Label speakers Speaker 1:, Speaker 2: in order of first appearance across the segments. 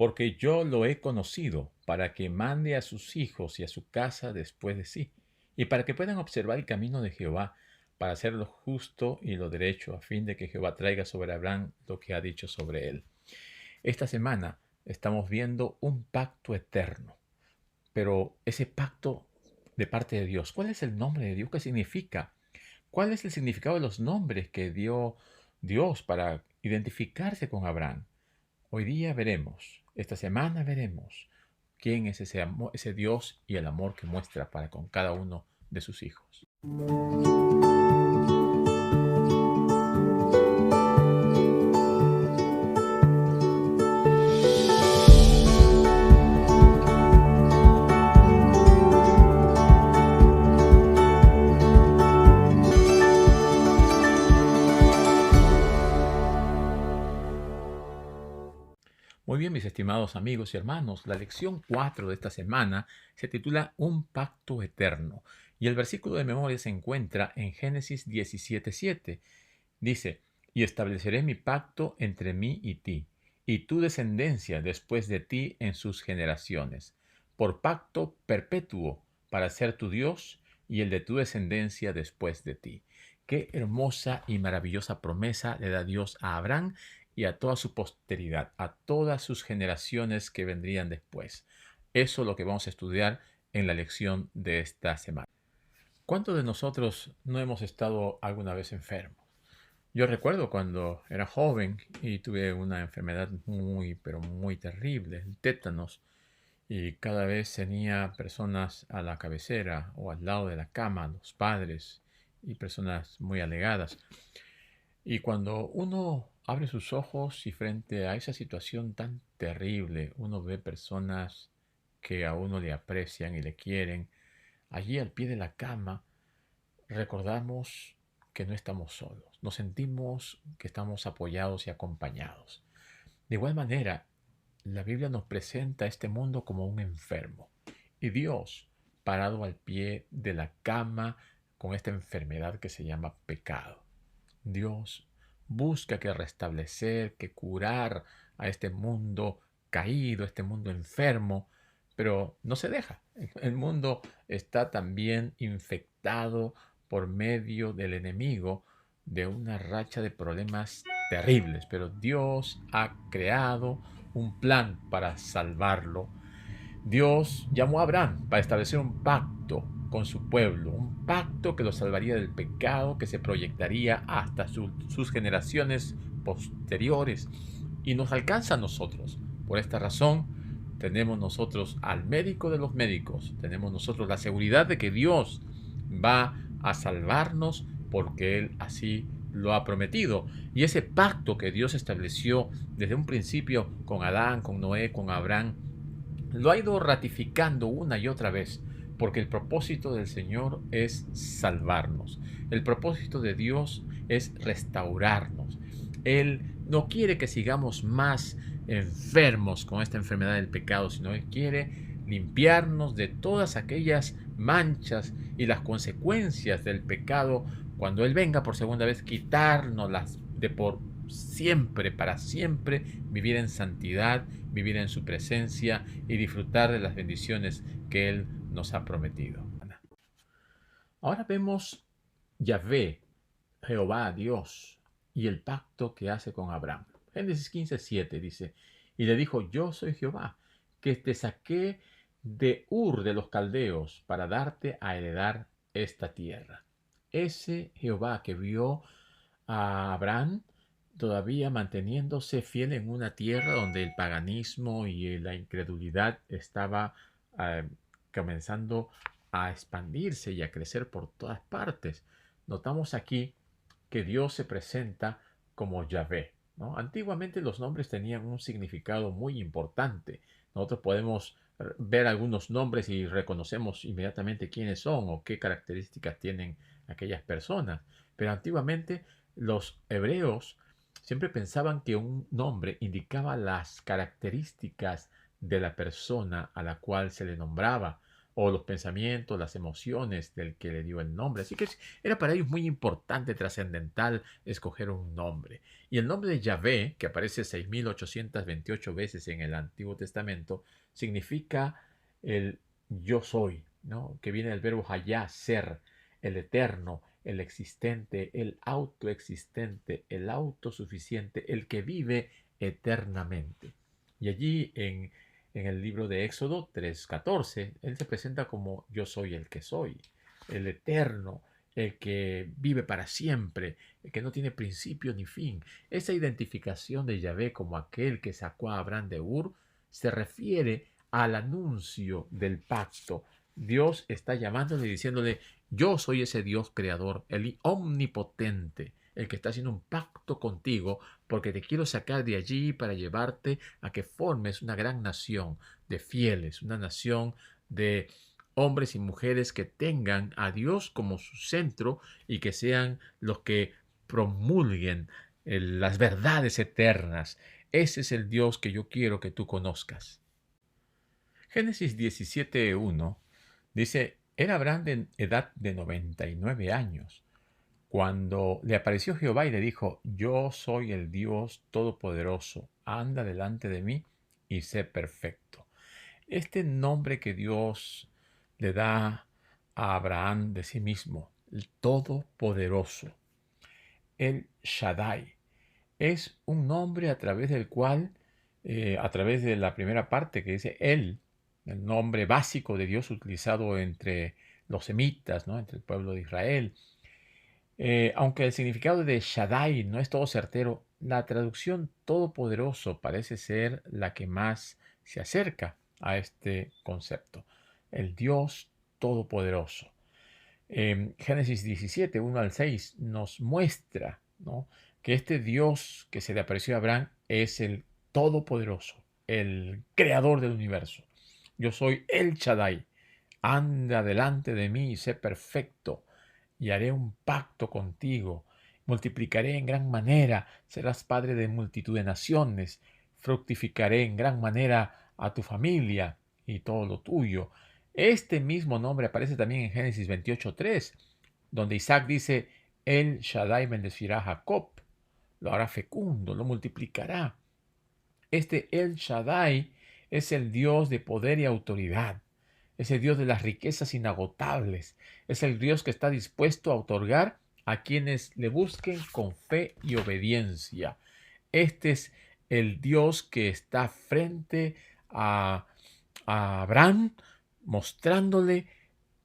Speaker 1: porque yo lo he conocido, para que mande a sus hijos y a su casa después de sí, y para que puedan observar el camino de Jehová, para hacer lo justo y lo derecho, a fin de que Jehová traiga sobre Abraham lo que ha dicho sobre él. Esta semana estamos viendo un pacto eterno, pero ese pacto de parte de Dios, ¿cuál es el nombre de Dios? ¿Qué significa? ¿Cuál es el significado de los nombres que dio Dios para identificarse con Abraham? Hoy día veremos, esta semana veremos quién es ese Dios y el amor que muestra para con cada uno de sus hijos. Muy bien, mis estimados amigos y hermanos, la lección 4 de esta semana se titula Un pacto eterno y el versículo de memoria se encuentra en Génesis 17:7. Dice, y estableceré mi pacto entre mí y ti, y tu descendencia después de ti en sus generaciones, por pacto perpetuo para ser tu Dios y el de tu descendencia después de ti. Qué hermosa y maravillosa promesa le da Dios a Abraham y a toda su posteridad, a todas sus generaciones que vendrían después. Eso es lo que vamos a estudiar en la lección de esta semana. ¿Cuántos de nosotros no hemos estado alguna vez enfermos? Yo recuerdo cuando era joven y tuve una enfermedad muy, pero muy terrible, el tétanos, y cada vez tenía personas a la cabecera o al lado de la cama, los padres y personas muy allegadas. Y cuando uno abre sus ojos y frente a esa situación tan terrible, uno ve personas que a uno le aprecian y le quieren, allí al pie de la cama, recordamos que no estamos solos, nos sentimos que estamos apoyados y acompañados. De igual manera, la Biblia nos presenta a este mundo como un enfermo y Dios parado al pie de la cama con esta enfermedad que se llama pecado. Dios busca que restablecer, que curar a este mundo caído, este mundo enfermo, pero no se deja. El mundo está también infectado por medio del enemigo de una racha de problemas terribles, pero Dios ha creado un plan para salvarlo. Dios llamó a Abraham para establecer un pacto con su pueblo, un pacto que lo salvaría del pecado, que se proyectaría hasta sus generaciones posteriores y nos alcanza a nosotros. Por esta razón, tenemos nosotros al médico de los médicos, tenemos nosotros la seguridad de que Dios va a salvarnos porque Él así lo ha prometido. Y ese pacto que Dios estableció desde un principio con Adán, con Noé, con Abraham, lo ha ido ratificando una y otra vez, porque el propósito del Señor es salvarnos. El propósito de Dios es restaurarnos. Él no quiere que sigamos más enfermos con esta enfermedad del pecado, sino Él quiere limpiarnos de todas aquellas manchas y las consecuencias del pecado cuando Él venga por segunda vez, quitárnoslas de por siempre, para siempre, vivir en santidad, vivir en su presencia y disfrutar de las bendiciones que Él nos ha prometido. Ahora vemos Yahvé, Jehová, Dios, y el pacto que hace con Abraham. Génesis 15:7 dice, y le dijo, yo soy Jehová, que te saqué de Ur de los Caldeos para darte a heredar esta tierra. Ese Jehová que vio a Abraham todavía manteniéndose fiel en una tierra donde el paganismo y la incredulidad estaba eh, comenzando a expandirse y a crecer por todas partes. Notamos aquí que Dios se presenta como Yahvé, ¿no? Antiguamente los nombres tenían un significado muy importante. Nosotros podemos ver algunos nombres y reconocemos inmediatamente quiénes son o qué características tienen aquellas personas. Pero antiguamente los hebreos siempre pensaban que un nombre indicaba las características de la persona a la cual se le nombraba. o los pensamientos, las emociones del que le dio el nombre. Así que era para ellos muy importante, trascendental, escoger un nombre. Y el nombre de Yahvé, que aparece 6.828 veces en el Antiguo Testamento, significa el yo soy, ¿no? Que viene del verbo hayá, ser, el eterno, el existente, el autoexistente, el autosuficiente, el que vive eternamente. Y allí en el libro de Éxodo 3:14, él se presenta como yo soy el que soy, el eterno, el que vive para siempre, el que no tiene principio ni fin. Esa identificación de Yahvé como aquel que sacó a Abraham de Ur se refiere al anuncio del pacto. Dios está llamándole y diciéndole, yo soy ese Dios creador, el omnipotente, el que está haciendo un pacto contigo porque te quiero sacar de allí para llevarte a que formes una gran nación de fieles, una nación de hombres y mujeres que tengan a Dios como su centro y que sean los que promulguen las verdades eternas. Ese es el Dios que yo quiero que tú conozcas. Génesis 17:1 dice, era Abraham de edad de 99 años, cuando le apareció Jehová y le dijo, yo soy el Dios Todopoderoso, anda delante de mí y sé perfecto. Este nombre que Dios le da a Abraham de sí mismo, el Todopoderoso, el Shaddai, es un nombre a través del cual, a través de la primera parte que dice él, el nombre básico de Dios utilizado entre los semitas, ¿no? Entre el pueblo de Israel. Aunque el significado de Shaddai no es todo certero, la traducción todopoderoso parece ser la que más se acerca a este concepto. El Dios todopoderoso. Génesis 17, 1 al 6 nos muestra, ¿no?, que este Dios que se le apareció a Abraham es el Todopoderoso, el Creador del universo. Yo soy el Shaddai. Anda delante de mí y sé perfecto, y haré un pacto contigo. Multiplicaré en gran manera, serás padre de multitud de naciones. Fructificaré en gran manera a tu familia y todo lo tuyo. Este mismo nombre aparece también en Génesis 28:3, donde Isaac dice, El Shaddai bendecirá a Jacob, lo hará fecundo, lo multiplicará. Este El Shaddai es el Dios de poder y autoridad. Es el Dios de las riquezas inagotables. Es el Dios que está dispuesto a otorgar a quienes le busquen con fe y obediencia. Este es el Dios que está frente a, a Abraham, mostrándole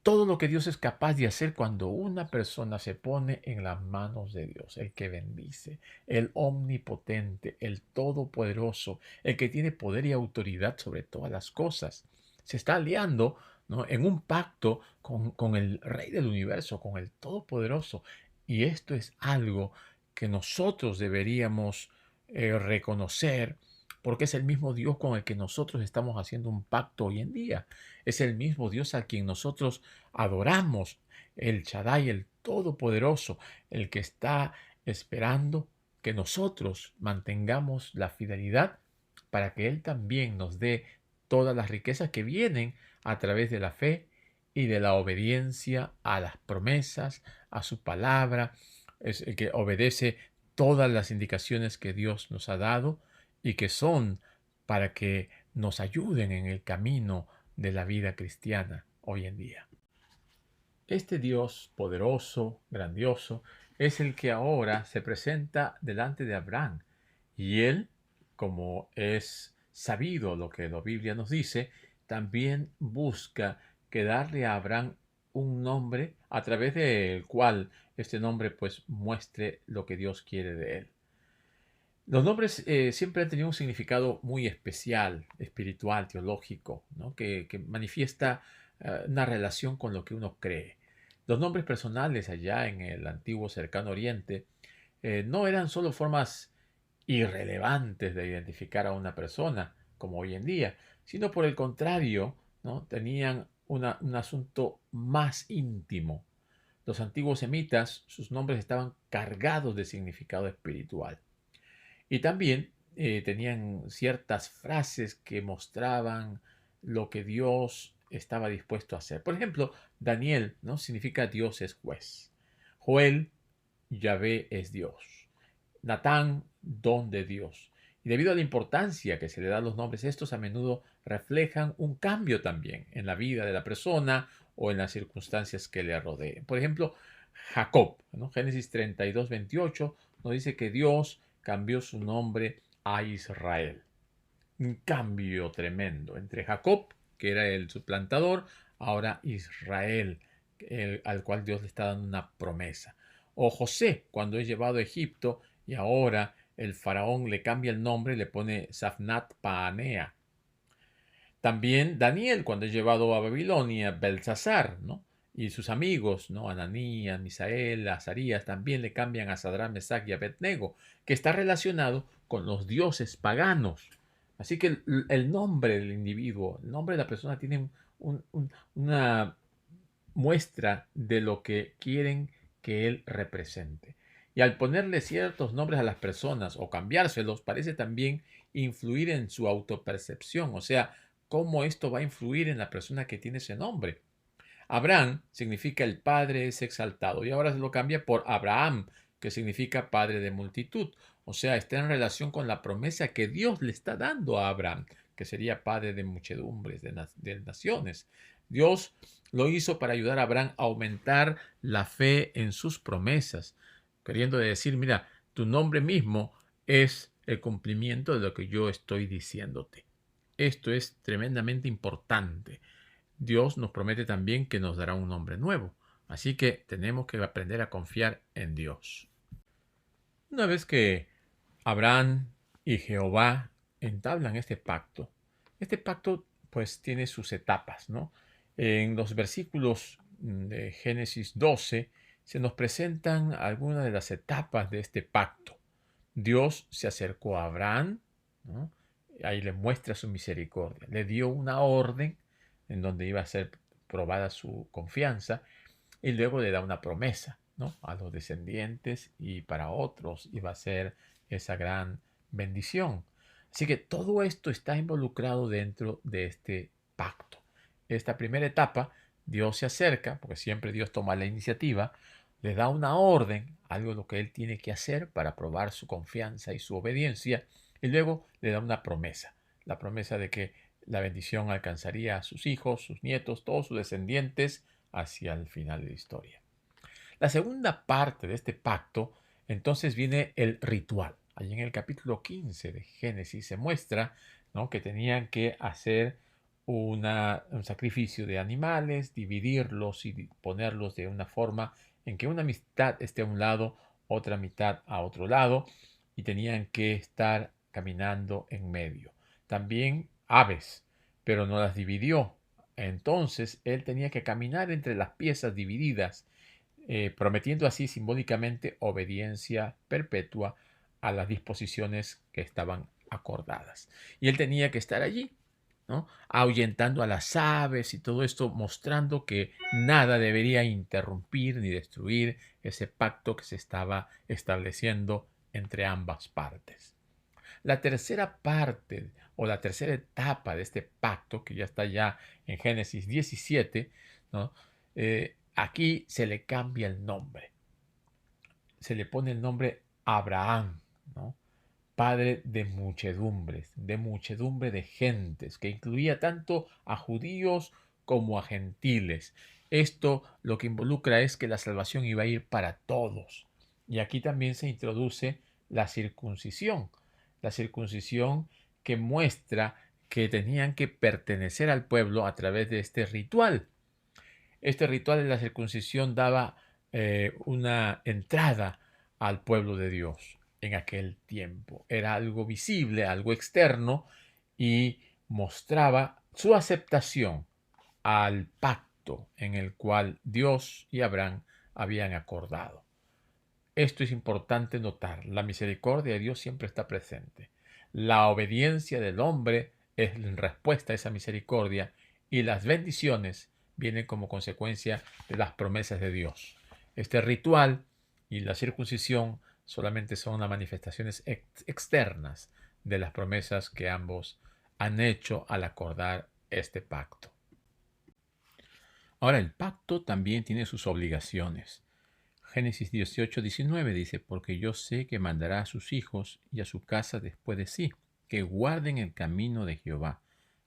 Speaker 1: todo lo que Dios es capaz de hacer cuando una persona se pone en las manos de Dios, el que bendice, el omnipotente, el todopoderoso, el que tiene poder y autoridad sobre todas las cosas. Se está aliando, ¿no?, en un pacto con el Rey del universo, con el Todopoderoso. Y esto es algo que nosotros deberíamos reconocer, porque es el mismo Dios con el que nosotros estamos haciendo un pacto hoy en día. Es el mismo Dios a quien nosotros adoramos, el Shaddai, el Todopoderoso, el que está esperando que nosotros mantengamos la fidelidad para que Él también nos dé todas las riquezas que vienen a través de la fe y de la obediencia a las promesas, a su palabra, es el que obedece todas las indicaciones que Dios nos ha dado y que son para que nos ayuden en el camino de la vida cristiana hoy en día. Este Dios poderoso, grandioso, es el que ahora se presenta delante de Abraham. Y él, como es sabido lo que la Biblia nos dice, también busca que darle a Abraham un nombre a través del cual este nombre pues muestre lo que Dios quiere de él. Los nombres siempre han tenido un significado muy especial, espiritual, teológico, ¿no?, que manifiesta una relación con lo que uno cree. Los nombres personales allá en el antiguo cercano oriente no eran solo formas irrelevantes de identificar a una persona, como hoy en día, sino por el contrario, ¿no?, tenían un asunto más íntimo. Los antiguos semitas, sus nombres estaban cargados de significado espiritual. Y también tenían ciertas frases que mostraban lo que Dios estaba dispuesto a hacer. Por ejemplo, Daniel, ¿no? Significa Dios es juez. Joel, Yahvé es Dios. Natán, don de Dios. Y debido a la importancia que se le da a los nombres, estos a menudo reflejan un cambio también en la vida de la persona o en las circunstancias que le rodeen. Por ejemplo, Jacob, ¿no? Génesis 32:28 nos dice que Dios cambió su nombre a Israel. Un cambio tremendo entre Jacob, que era el suplantador, ahora Israel, al cual Dios le está dando una promesa. O José, cuando es llevado a Egipto y ahora el faraón le cambia el nombre y le pone Safnat Paanea. También Daniel, cuando es llevado a Babilonia, Belsasar, ¿no? Y sus amigos, ¿no? Ananías, Misael, Azarías, también le cambian a Sadrach, Mesach y Abednego, que está relacionado con los dioses paganos. Así que el nombre del individuo, el nombre de la persona tiene una muestra de lo que quieren que él represente. Y al ponerle ciertos nombres a las personas o cambiárselos, parece también influir en su autopercepción, o sea, cómo esto va a influir en la persona que tiene ese nombre. Abraham significa el padre es exaltado y ahora se lo cambia por Abraham, que significa padre de multitud. O sea, está en relación con la promesa que Dios le está dando a Abraham, que sería padre de muchedumbres, de naciones. Dios lo hizo para ayudar a Abraham a aumentar la fe en sus promesas, queriendo decir, mira, tu nombre mismo es el cumplimiento de lo que yo estoy diciéndote. Esto es tremendamente importante. Dios nos promete también que nos dará un nombre nuevo, así que tenemos que aprender a confiar en Dios. Una vez que Abraham y Jehová entablan este pacto pues tiene sus etapas, ¿no? En los versículos de Génesis 12 se nos presentan algunas de las etapas de este pacto. Dios se acercó a Abraham, ¿no? Ahí le muestra su misericordia, le dio una orden en donde iba a ser probada su confianza y luego le da una promesa, ¿no? A los descendientes y para otros iba a ser esa gran bendición. Así que todo esto está involucrado dentro de este pacto. Esta primera etapa, Dios se acerca, porque siempre Dios toma la iniciativa, le da una orden, algo lo que él tiene que hacer para probar su confianza y su obediencia, y luego le da una promesa, la promesa de que la bendición alcanzaría a sus hijos, sus nietos, todos sus descendientes hacia el final de la historia. La segunda parte de este pacto, entonces viene el ritual. Allí en el capítulo 15 de Génesis se muestra, ¿no?, que tenían que hacer un sacrificio de animales, dividirlos y ponerlos de una forma en que una mitad esté a un lado, otra mitad a otro lado, y tenían que estar caminando en medio. También aves, pero no las dividió. Entonces él tenía que caminar entre las piezas divididas, prometiendo así simbólicamente obediencia perpetua a las disposiciones que estaban acordadas. Y él tenía que estar allí, ¿no?, ahuyentando a las aves y todo esto, mostrando que nada debería interrumpir ni destruir ese pacto que se estaba estableciendo entre ambas partes. La tercera parte o la tercera etapa de este pacto, que ya está ya en Génesis 17, ¿no?, aquí se le cambia el nombre. Se le pone el nombre Abraham, ¿no?, padre de muchedumbre de gentes, que incluía tanto a judíos como a gentiles. Esto lo que involucra es que la salvación iba a ir para todos. Y aquí también se introduce la circuncisión que muestra que tenían que pertenecer al pueblo a través de este ritual. Este ritual de la circuncisión daba una entrada al pueblo de Dios en aquel tiempo. Era algo visible, algo externo, y mostraba su aceptación al pacto en el cual Dios y Abraham habían acordado. Esto es importante notar. La misericordia de Dios siempre está presente. La obediencia del hombre es en respuesta a esa misericordia, y las bendiciones vienen como consecuencia de las promesas de Dios. Este ritual y la circuncisión solamente son las manifestaciones externas de las promesas que ambos han hecho al acordar este pacto. Ahora, el pacto también tiene sus obligaciones. Génesis 18:19 dice, porque yo sé que mandará a sus hijos y a su casa después de sí, que guarden el camino de Jehová,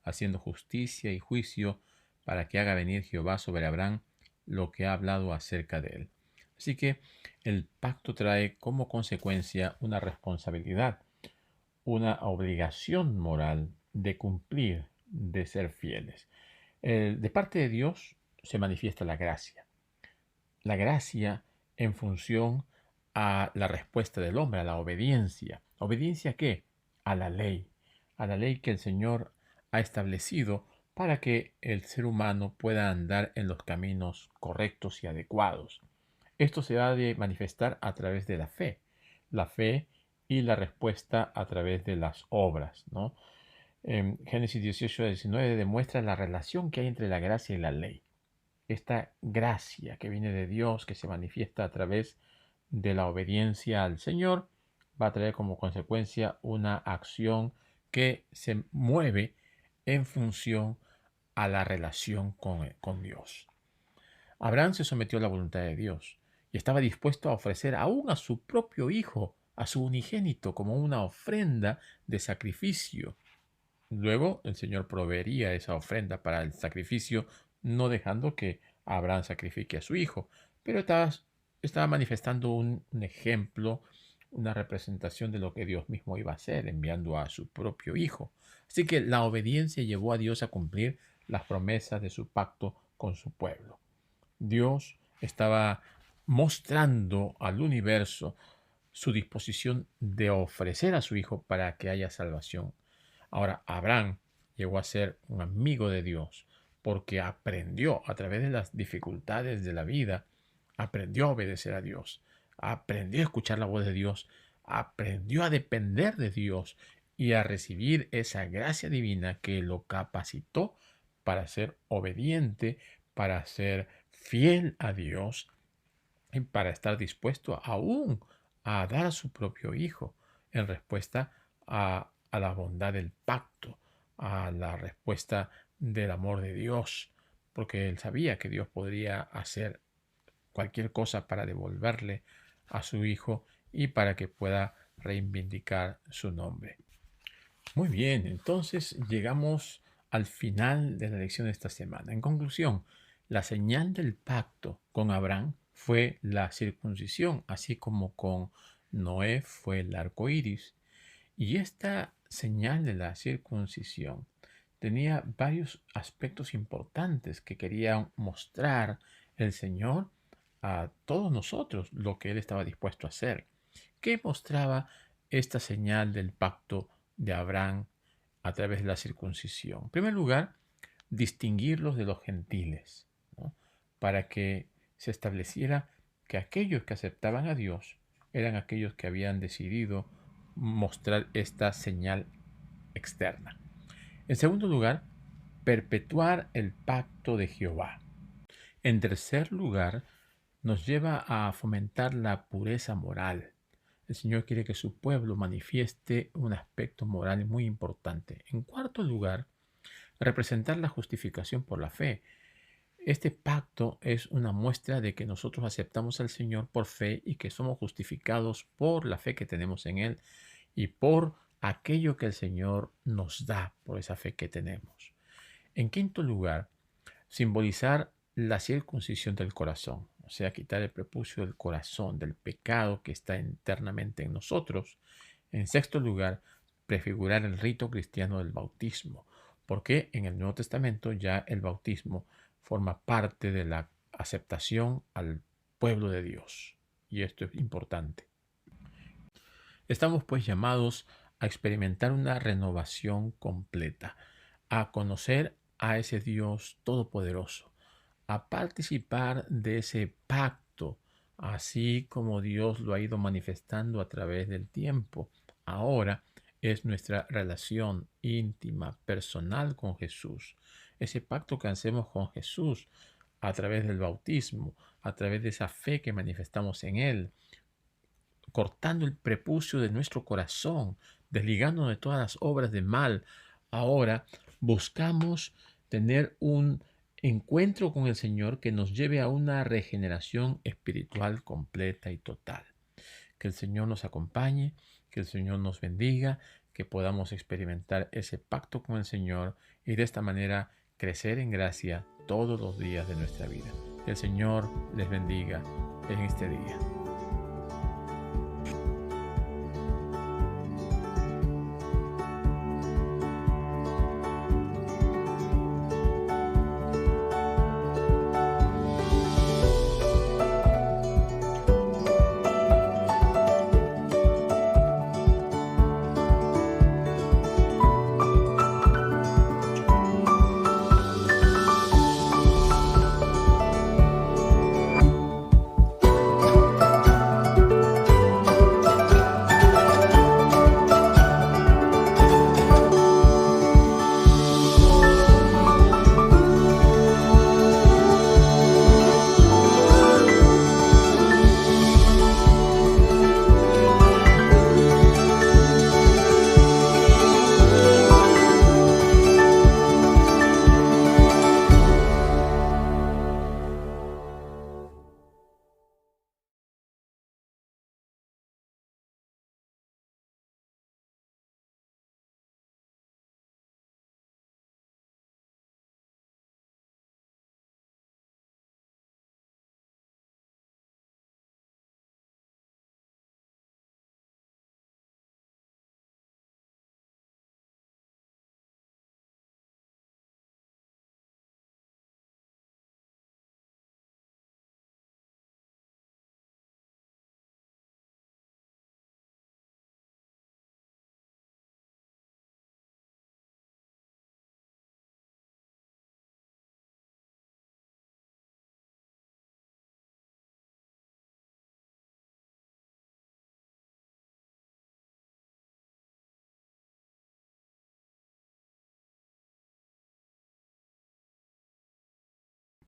Speaker 1: haciendo justicia y juicio, para que haga venir Jehová sobre Abraham lo que ha hablado acerca de él. Así que el pacto trae como consecuencia una responsabilidad, una obligación moral de cumplir, de ser fieles. De parte de Dios se manifiesta la gracia en función a la respuesta del hombre, a la obediencia. ¿Obediencia a qué? A la ley que el Señor ha establecido para que el ser humano pueda andar en los caminos correctos y adecuados. Esto se ha de manifestar a través de la fe y la respuesta a través de las obras, ¿no? En Génesis 18:19 demuestra la relación que hay entre la gracia y la ley. Esta gracia que viene de Dios, que se manifiesta a través de la obediencia al Señor, va a traer como consecuencia una acción que se mueve en función a la relación con Dios. Abraham se sometió a la voluntad de Dios y estaba dispuesto a ofrecer aún a su propio hijo, a su unigénito, como una ofrenda de sacrificio. Luego el Señor proveería esa ofrenda para el sacrificio, no dejando que Abraham sacrifique a su hijo, pero estaba manifestando un ejemplo, una representación de lo que Dios mismo iba a hacer, enviando a su propio hijo. Así que la obediencia llevó a Dios a cumplir las promesas de su pacto con su pueblo. Dios estaba mostrando al universo su disposición de ofrecer a su hijo para que haya salvación. Ahora, Abraham llegó a ser un amigo de Dios porque aprendió a través de las dificultades de la vida, aprendió a obedecer a Dios, aprendió a escuchar la voz de Dios, aprendió a depender de Dios y a recibir esa gracia divina que lo capacitó para ser obediente, para ser fiel a Dios y para estar dispuesto aún a dar a su propio hijo en respuesta a la bondad del pacto, a la respuesta del amor de Dios, porque él sabía que Dios podría hacer cualquier cosa para devolverle a su hijo y para que pueda reivindicar su nombre. Muy bien, entonces llegamos al final de la lección de esta semana. En conclusión, la señal del pacto con Abraham fue la circuncisión, así como con Noé fue el arco iris. Y esta señal de la circuncisión tenía varios aspectos importantes que quería mostrar el Señor a todos nosotros, lo que Él estaba dispuesto a hacer. ¿Qué mostraba esta señal del pacto de Abraham a través de la circuncisión? En primer lugar, distinguirlos de los gentiles, ¿no? Para que se estableciera que aquellos que aceptaban a Dios eran aquellos que habían decidido mostrar esta señal externa. En segundo lugar, perpetuar el pacto de Jehová. En tercer lugar, nos lleva a fomentar la pureza moral. El Señor quiere que su pueblo manifieste un aspecto moral muy importante. En cuarto lugar, representar la justificación por la fe. Este pacto es una muestra de que nosotros aceptamos al Señor por fe y que somos justificados por la fe que tenemos en Él y por aquello que el Señor nos da por esa fe que tenemos. En quinto lugar, simbolizar la circuncisión del corazón, o sea, quitar el prepucio del corazón, del pecado que está internamente en nosotros. En sexto lugar, prefigurar el rito cristiano del bautismo, porque en el Nuevo Testamento ya el bautismo forma parte de la aceptación al pueblo de Dios. Y esto es importante. Estamos pues llamados a experimentar una renovación completa, a conocer a ese Dios todopoderoso, a participar de ese pacto, así como Dios lo ha ido manifestando a través del tiempo. Ahora es nuestra relación íntima, personal con Jesús. Ese pacto que hacemos con Jesús a través del bautismo, a través de esa fe que manifestamos en Él, cortando el prepucio de nuestro corazón, desligándonos de todas las obras de mal. Ahora buscamos tener un encuentro con el Señor que nos lleve a una regeneración espiritual completa y total. Que el Señor nos acompañe, que el Señor nos bendiga, que podamos experimentar ese pacto con el Señor y de esta manera crecer en gracia todos los días de nuestra vida. Que el Señor les bendiga en este día.